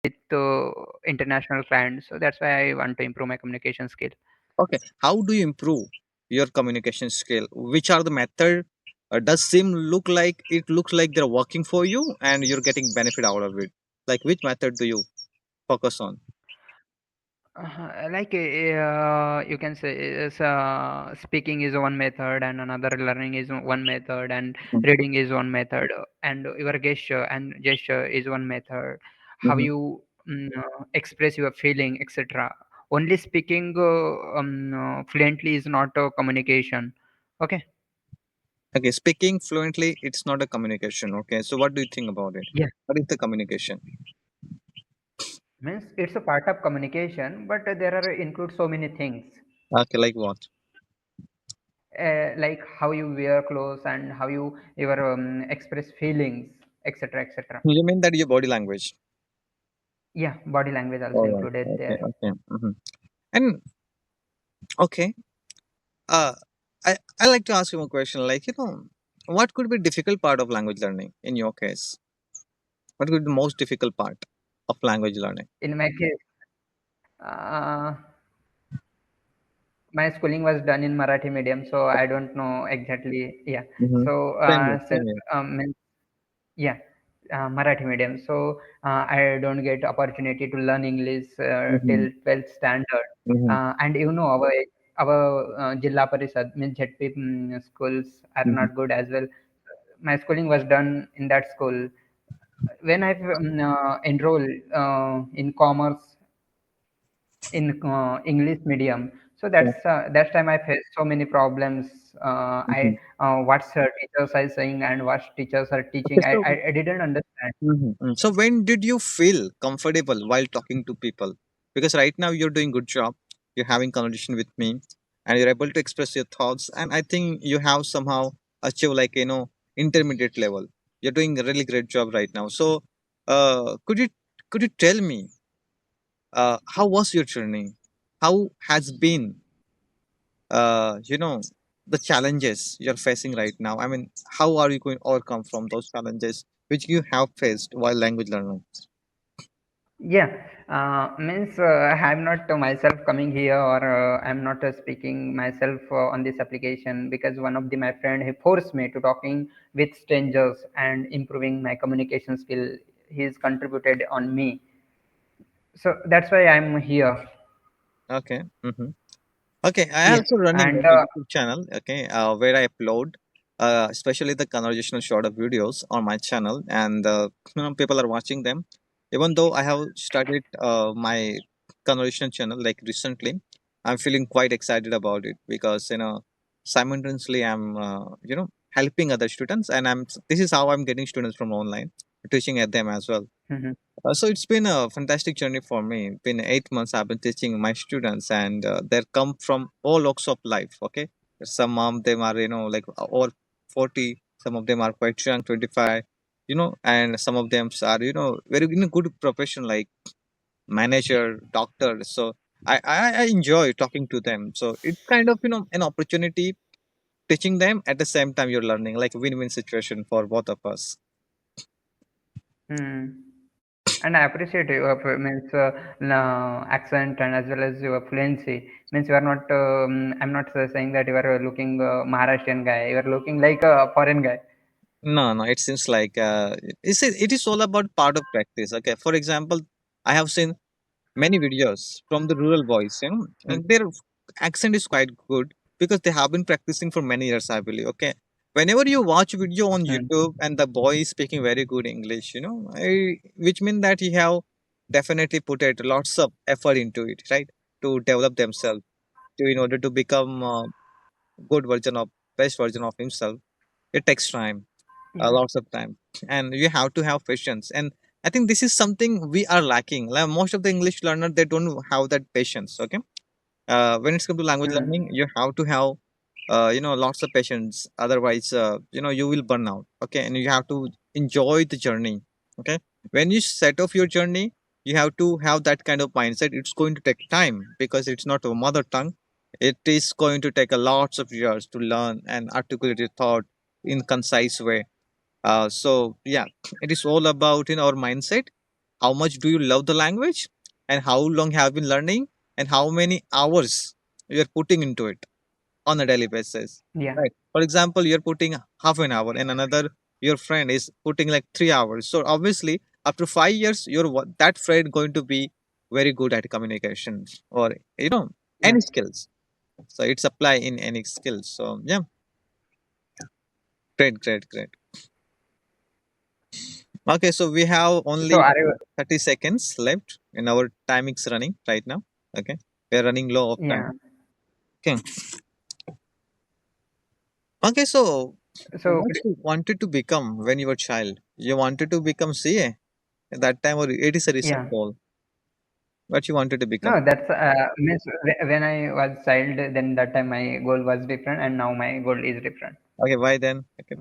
with international clients. So that's why I want to improve my communication skill. Okay, how do you improve your communication skill? Which are the method? Does seem look like it looks like they're working for you and you're getting benefit out of it? Like which method do you focus on? You can say is speaking is one method, and another learning is one method, and reading is one method, and your gesture is one method. How Mm-hmm. you express your feeling, etc. Only speaking fluently is not communication. Okay. Okay, speaking fluently, it's not a communication. Okay, so what do you think about it? Yeah. What is the communication? Means it's a part of communication, but there are include so many things, Okay, like what? like how you wear clothes and how your express feelings, etc., etc. You mean that your body language? Yeah, body language also All right. included Okay. there. Okay. And okay, uh, I like to ask you a question. Like what could be difficult part of language learning in your case? What could be the most difficult part of language learning? In my case, uh, my schooling was done in Marathi medium, so I don't know exactly. Yeah. Mm-hmm. So Same here. Same since here. yeah, Marathi medium, so I don't get opportunity to learn English till Mm-hmm. 12th standard. Mm-hmm. And our Jilla Parishad means ZP schools are Mm-hmm. not good as well. My schooling was done in that school. When I enrolled in commerce in English medium, so that's time I faced so many problems. Mm-hmm. I What teachers are saying and what teachers are Okay, teaching, so I didn't understand. So when did you feel comfortable while talking to people? Because right now you're doing good job. You're having conversation with me, and you're able to express your thoughts. And I think you have somehow achieved like intermediate level. You're doing a really great job right now. So, could you tell me how was your journey? How has been the challenges you're facing right now? I mean, how are you going to overcome from those challenges which you have faced while language learning? Yeah, means I'm not myself coming here, or I'm not speaking myself on this application, because one of my friend, he forced me to talking with strangers and improving my communication skill. He's contributed on me, so that's why I'm here. Okay. Okay. I Yeah, also running and a YouTube channel. Okay, where I upload, especially the conversational short of videos on my channel, and people are watching them. Even though I have started my conversational channel like recently, I'm feeling quite excited about it because simultaneously I'm helping other students, and this is how I'm getting students from online, teaching at them as well. mhm, So it's been a fantastic journey for me. It's been 8 months I've been teaching my students, and they come from all walks of life. Okay, some of them are like over 40. Some of them are quite young, 25. And some of them are very in a good profession like manager, doctor. So I enjoy talking to them. So it's kind of an opportunity teaching them at the same time you're learning, like a win-win situation for both of us. hmm. And I appreciate your means accent and as well as your fluency. Means you are not. I'm not saying that you are looking Maharashtrian guy. You are looking like a foreign guy. No, no, it seems like it is all about part of practice. Okay, for example, I have seen many videos from the rural boys, and their accent is quite good because they have been practicing for many years, I believe. Okay, whenever you watch video on Mm. YouTube and the boy is speaking very good English, which means that he have definitely put it lots of effort into it, right, to develop themselves, to in order to become good version of best version of himself. It takes time, Yeah. lots of time, and you have to have patience. And I think this is something we are lacking. Like most of the English learner, they don't have that patience. Okay, when it's come to language learning, Mm. you have to have lots of patience. Otherwise, you will burn out. Okay, and you have to enjoy the journey. Okay, when you set off your journey, you have to have that kind of mindset. It's going to take time because it's not a mother tongue. It is going to take a lots of years to learn and articulate your thought in concise way. So yeah, it is all about in our mindset, how much do you love the language, and how long have you been learning, and how many hours you are putting into it on a daily basis. yeah, Right. For example, you're putting half an hour, and another your friend is putting like 3 hours. So obviously, after 5 years, that friend going to be very good at communication, or yeah. any skills. So it's apply in any skills. So yeah, great, great, great. Okay, so we have So only are you? 30 seconds left, and our time is running right now. Okay, we are running low of Yeah. time. Okay, okay. So So what you wanted to become when you were child? You wanted to become CA at that time, or it is a recent yeah. goal? What you wanted to become? No, that's means when I was child, then that time my goal was different, and now my goal is different. Okay, why then? Okay.